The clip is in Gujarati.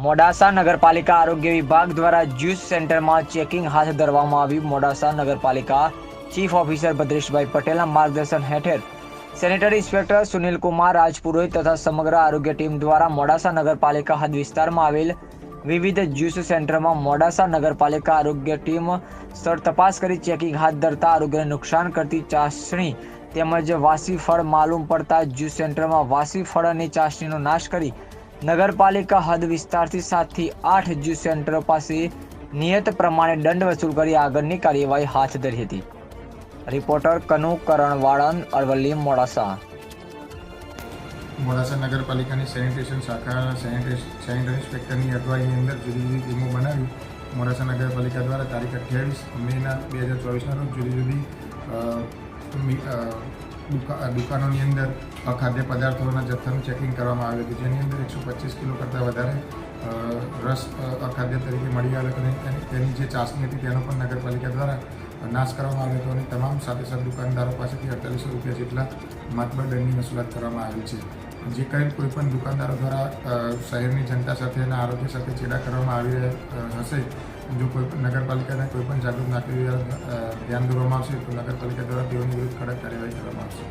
મોડાસા નગરપાલિકા આરોગ્ય વિભાગ દ્વારા જ્યુસ સેન્ટરમાં ચેકિંગ હાથ ધરવામાં આવ્યું। મોડાસા નગરપાલિકા ચીફ ઓફિસર ભદ્રેશભાઈ પટેલના માર્ગદર્શન હેઠળ સેનેટરી ઇન્સ્પેક્ટર સુનિલકુમાર રાજપુરોહિત તથા સમગ્ર આરોગ્ય ટીમ દ્વારા મોડાસા નગરપાલિકા હદ વિસ્તારમાં આવેલ વિવિધ જ્યુસ સેન્ટરમાં મોડાસા નગરપાલિકા આરોગ્ય ટીમ સ્થળ તપાસ કરી ચેકિંગ હાથ ધરતા આરોગ્યને નુકસાન કરતી ચાસણી તેમજ વાસી ફળ માલુમ પડતા જ્યુસ સેન્ટરમાં વાસી ફળની ચાસણીનો નાશ કરી નગરપાલિકા હદ વિસ્તારથી 7 થી 8 જ્યુસ સેન્ટરો પાસે નિયત પ્રમાણે દંડ વસૂલ કરી આગળની કાર્યવાહી હાથ ધરી હતી। રિપોર્ટર કનુ કરણવાળન, અરવલ્લી, મોડાસા। મોડાસા નગરપાલિકાની સેનિટેશન શાખા સેનિટરી ઇન્સ્પેક્ટરની અગવાઈની અંદર જુદી જુદી ટીમો બનાવી મોડાસા નગરપાલિકા દ્વારા તારીખ 28 મેના 2024ના રોજ જુદી જુદી દુકાનોની અંદર ખાદ્ય પદાર્થોના જથ્થાનું ચેકિંગ કરવામાં આવ્યું હતું, જેની અંદર 125 કિલો કરતાં વધારે રસ અખાદ્ય તરીકે મળી આવ્યો હતો અને તેની જે ચાસણી હતી તેનો પણ નગરપાલિકા દ્વારા નાશ કરવામાં આવ્યો હતો અને તમામ સાથે દુકાનદારો પાસેથી 4800 રૂપિયા જેટલા માતબર દંડની વસૂલાત કરવામાં આવી છે। જે કંઈ કોઈપણ દુકાનદારો દ્વારા શહેરની જનતા સાથે અને આરોગ્ય સાથે ચેડા કરવામાં આવી હશે, જો કોઈ નગરપાલિકાને કોઈપણ જાગૃત નાગરિક ધ્યાન દોરવામાં આવશે તો નગરપાલિકા દ્વારા તેઓની વિરુદ્ધ કડક કાર્યવાહી કરવામાં આવશે।